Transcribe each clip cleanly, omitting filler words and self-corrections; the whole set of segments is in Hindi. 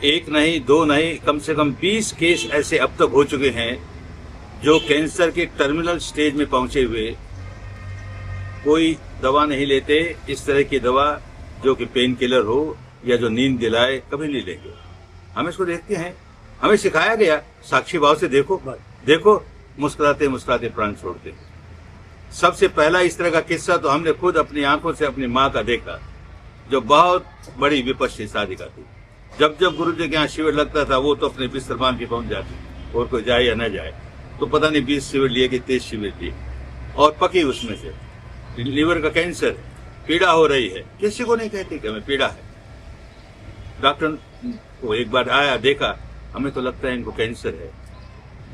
एक नहीं, दो नहीं, कम से कम 20 केस ऐसे अब तक हो चुके हैं जो कैंसर के टर्मिनल स्टेज में पहुंचे हुए कोई दवा नहीं लेते। इस तरह की दवा जो कि पेन किलर हो या जो नींद दिलाए, कभी नहीं लेंगे। हम इसको देखते हैं, हमें सिखाया गया साक्षी भाव से देखो देखो, मुस्कुराते मुस्कुराते प्राण छोड़ते। सबसे पहला इस तरह का किस्सा तो हमने खुद अपनी आंखों से अपनी माँ का देखा, जो बहुत बड़ी विपश्ची साधिका थी। जब जब गुरु जी के यहाँ शिविर लगता था, वो तो अपने बिस्तर बांध के पहुंच जाती, और कोई जाए या न जाए। तो पता नहीं 20 शिविर लिए कि 23 शिविर लिए, और पकी उसमें से लीवर का कैंसर, पीड़ा हो रही है, किसी को नहीं कहती कि हमें पीड़ा है। डॉक्टर को एक बार आया, देखा, हमें तो लगता है इनको कैंसर है,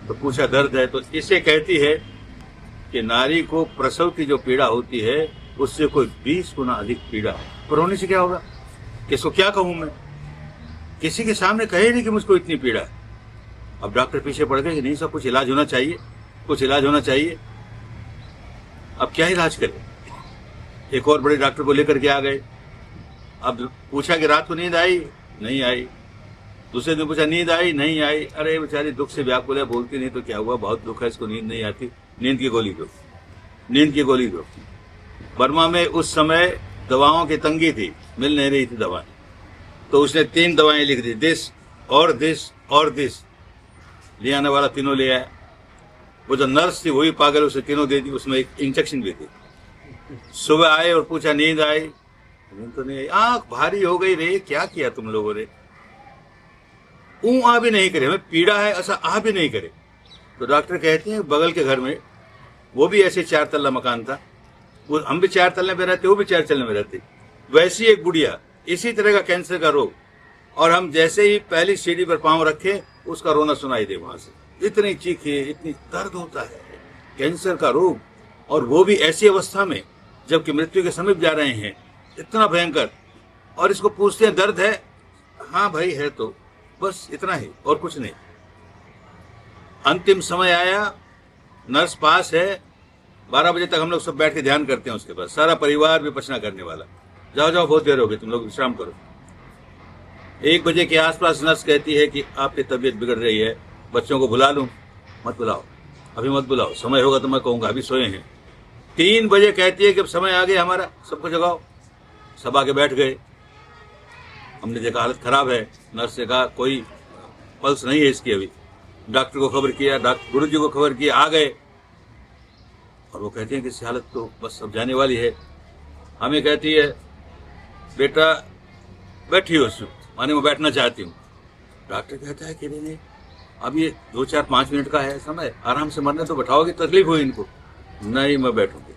तो पूछा दर्द है, तो इसे कहती है कि नारी को प्रसव की जो पीड़ा होती है उससे कोई 20 गुना अधिक पीड़ा है। पर होने से क्या होगा, किसको क्या कहूं मैं, किसी के सामने कहे नहीं कि मुझको इतनी पीड़ा है। अब डॉक्टर पीछे पड़ गए कि नहीं सब कुछ इलाज होना चाहिए, कुछ इलाज होना चाहिए। अब क्या इलाज करें, एक और बड़े डॉक्टर को लेकर के आ गए। अब पूछा कि रात को नींद आई, नहीं आई। दूसरे दिन पूछा नींद आई, नहीं आई। अरे बेचारी दुख से व्याकुल है, बोलती नहीं तो क्या हुआ, बहुत दुख है, इसको नींद नहीं आती, नींद की गोली दो, नींद की गोली दो। बर्मा में उस समय दवाओं की तंगी थी, मिल नहीं रही थी दवाएं, तो उसने 3 दवाएं लिख दी, दिस और दिस और दिस। ले आने वाला तीनों ले आया। वो जो नर्स थी वही पागल, उसे तीनों दे दी, उसमें एक इंजेक्शन भी थी। सुबह आए और पूछा नींद आई, नींद तो नहीं आई। आंख भारी हो गई, रे क्या किया तुम लोगों ने, आ भी नहीं करे, हमें पीड़ा है ऐसा आ भी नहीं करे। तो डॉक्टर कहते हैं बगल के घर में, वो भी ऐसे 4 तल्ला मकान था, वो हम भी 4 तल्ले में रहते, वो भी 4 तल्ले में रहते, वैसी एक बुढ़िया, इसी तरह का कैंसर का रोग, और हम जैसे ही पहली सीढ़ी पर पांव रखे उसका रोना सुनाई दे वहां से। इतनी चीखे, इतनी दर्द होता है कैंसर का रोग, और वो भी ऐसी अवस्था में जबकि मृत्यु के समीप जा रहे हैं, इतना भयंकर। और इसको पूछते हैं दर्द है, हाँ भाई है, तो बस इतना ही और कुछ नहीं। अंतिम समय आया, नर्स पास है, 12 बजे तक हम लोग सब बैठ के ध्यान करते हैं उसके पास, सारा परिवार विपश्यना करने वाला। जाओ जाओ बहुत देर हो गई, तुम लोग विश्राम करो। 1 बजे के आसपास नर्स कहती है कि आपकी तबीयत बिगड़ रही है, बच्चों को बुला लूं। मत बुलाओ, अभी मत बुलाओ, समय होगा तो मैं कहूंगा, अभी सोए हैं। 3 बजे कहती है कि अब समय आ गया हमारा, सबको जगाओ। सब आके बैठ गए। हमने देखा हालत खराब है, नर्स ने कहा कोई पल्स नहीं है इसकी अभी। डॉक्टर को खबर किया, गुरु जी को खबर किया, आ गए, और वो कहते हैं कि इसकी हालत तो बस अब जाने वाली है। हमें कहती है बेटा बैठी हो, माने मैं बैठना चाहती हूँ। डॉक्टर कहता है कि नहीं, अब ये 2, 4, 5 मिनट का है समय, आराम से मरने तो बैठाओगे, तकलीफ हुई इनको। नहीं मैं बैठूंगी।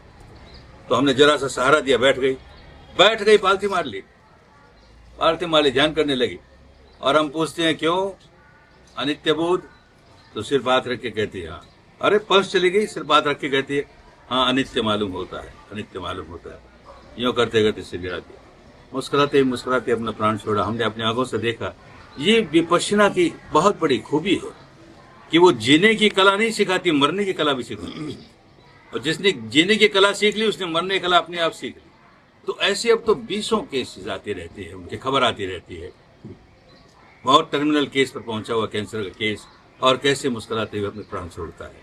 तो हमने जरा सा सहारा दिया, बैठ गई, पालती मार ली, ध्यान करने लगी। और हम पूछते हैं क्यों, अनित्य बोध, तो सिर्फ हाथ रख के कहती है हाँ। अरे पल्स चली गई, सिर्फ हाथ रख के कहती है हाँ, अनित्य मालूम होता है, अनित्य मालूम होता है। यूं करते करते सिर गिरा दिया, मुस्कुराते मुस्कुराते अपना प्राण छोड़ा। हमने अपनी आंखों से देखा। ये विपश्यना की बहुत बड़ी खूबी है कि वो जीने की कला नहीं सिखाती, मरने की कला भी सिखाती। और जिसने जीने की कला सीख ली उसने मरने की कला अपने आप सीख ली। तो ऐसे अब तो 20 केसेस आते रहते हैं, उनकी खबर आती रहती है। बहुत टर्मिनल केस पर पहुंचा हुआ कैंसर का केस, और कैसे मुस्कुराते हुए अपने प्राण छोड़ता है।